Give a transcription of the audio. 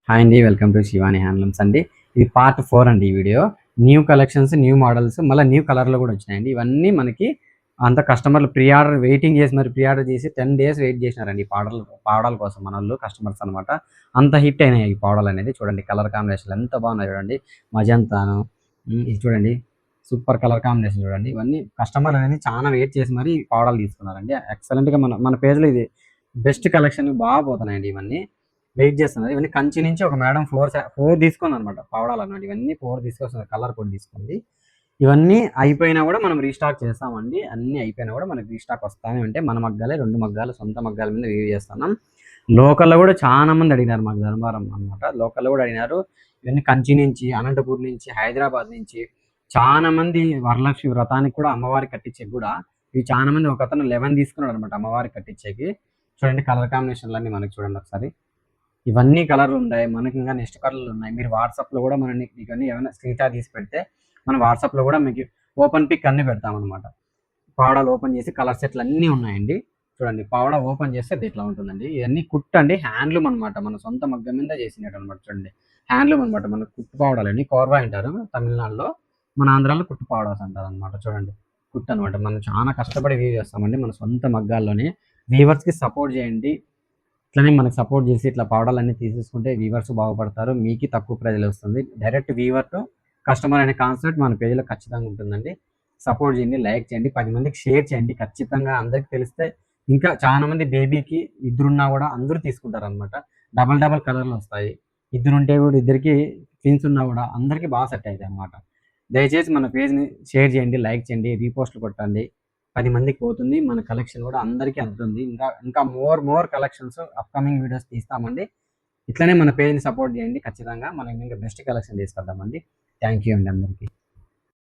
Hi అండి, welcome to Shivani handlooms అండి. ఇది పార్ట్ 4 అండి. ఈ video new collections, new models, మళ్ళీ న్యూ కలర్లో కూడా వచ్చినాయండి. ఇవన్నీ మనకి అంత కస్టమర్లు ప్రీ ఆర్డర్ వెయిటింగ్ చేసి మరి ప్రీ ఆర్డర్ చేసి 10 days వెయిట్ చేసినారండి ఈ పావడాల కోసం మన వాళ్ళు కస్టమర్స్ అనమాట. అంత హిట్ అయినాయి ఈ పావడాలు అనేది. చూడండి కలర్ కాంబినేషన్ ఎంత బాగున్నాయి చూడండి. మజంతాను ఇది చూడండి, సూపర్ కలర్ కాంబినేషన్ చూడండి. ఇవన్నీ కస్టమర్ అనేది చాలా వెయిట్ చేసి మరి పావడాలు తీసుకున్నారండి. ఎక్సలెంట్గా మన పేజ్లో ఇది బెస్ట్ కలెక్షన్ బాగా పోతున్నాయండి. ఇవన్నీ వెయిట్ చేస్తున్నారు. ఇవన్నీ కంచి నుంచి ఒక మేడం ఫోర్ తీసుకుంది అనమాట పావడాలు అన్నమాట. ఇవన్నీ 4 తీసుకొస్తున్నారు, కలర్ కూడా తీసుకుంది. ఇవన్నీ అయిపోయినా కూడా మనం రీస్టాక్ చేస్తామండి. అన్నీ అయిపోయినా కూడా మనకి రీస్టాక్ వస్తానే ఉంటే మన మగ్గాలే 2 మగ్గాలు సొంత మగ్గాల మీద రివ్యూ చేస్తున్నాం. లోకల్లో కూడా చాలా మంది అడిగినారు, మాకు ధర్మవరం అనమాట. లోకల్లో కూడా అడిగినారు. ఇవన్నీ కంచి నుంచి, అనంతపూర్ నుంచి, హైదరాబాద్ నుంచి చాలా మంది వరలక్ష్మి వ్రతానికి కూడా అమ్మవారికి కట్టించేకి కూడా ఇవి చాలా మంది. ఒక అతను 11 తీసుకున్నాడు అనమాట అమ్మవారికి కట్టించేకి. చూడండి కలర్ కాంబినేషన్లు అన్నీ మనకి చూడండి ఒకసారి. ఇవన్నీ కలర్లు ఉన్నాయి మనకి. ఇంకా నెక్స్ట్ కలర్లు ఉన్నాయి. మీరు వాట్సాప్లో కూడా మనని ఇవన్నీ ఏమైనా స్క్రీన్ షాట్ తీసి పెడితే మనం వాట్సాప్లో కూడా మీకు ఓపెన్ పిక్ అన్ని పెడతామన్నమాట. పావడాలు ఓపెన్ చేసి కలర్ సెట్లు అన్నీ ఉన్నాయండి. చూడండి పావడా ఓపెన్ చేస్తే ఇట్లా ఉంటుందండి. ఇవన్నీ కుట్టు అండి, హ్యాండ్లూమ్ అనమాట. మన సొంత మగ్గం మీద చేసినట్టు అనమాట. చూడండి హ్యాండ్లూమ్ అనమాట. మన కుట్టు పావడాలండి, కోర్వా అంటారు తమిళనాడులో, మన ఆంధ్రాలో కుట్టు పావడాస్ అంటారు అనమాట. చూడండి కుట్టు అనమాట. మనం చాలా కష్టపడి వీవ్ చేస్తామండి మన సొంత మగ్గాల్లోనే. వీవర్స్కి సపోర్ట్ చేయండి. ఇట్లనే మనకు సపోర్ట్ చేసి ఇట్లా పావడాలన్నీ తీసేసుకుంటే వీవర్స్ బాగుపడతారు, మీకు తక్కువ ప్రైజ్లో వస్తుంది. డైరెక్ట్ వీవర్ టు కస్టమర్ అనే కాన్సెప్ట్ మన పేజ్లో ఖచ్చితంగా ఉంటుందండి. సపోర్ట్ చేయండి, లైక్ చేయండి, 10 మందికి షేర్ చేయండి. ఖచ్చితంగా అందరికి తెలిస్తే ఇంకా చాలా మంది బేబీకి ఇద్దరున్నా కూడా అందరూ తీసుకుంటారు అనమాట. డబల్ కలర్లు వస్తాయి. ఇద్దరుంటే కూడా, ఇద్దరికి ట్విన్స్ ఉన్నా కూడా అందరికీ బాగా సెట్ అవుతాయి అనమాట. దయచేసి మన పేజ్ని షేర్ చేయండి, లైక్ చేయండి, రీపోస్ట్లు కొట్టండి. 10 మందికి పోతుంది. మన కలెక్షన్ కూడా అందరికీ అందుతుంది. ఇంకా మోర్ కలెక్షన్స్ అప్కమింగ్ వీడియోస్ తీస్తామండి. ఇట్లనే మన పేజ్ని సపోర్ట్ చేయండి. ఖచ్చితంగా మనం ఇంకా బెస్ట్ కలెక్షన్ తీసుకొద్దామండి. థ్యాంక్ యూ అండి అందరికీ.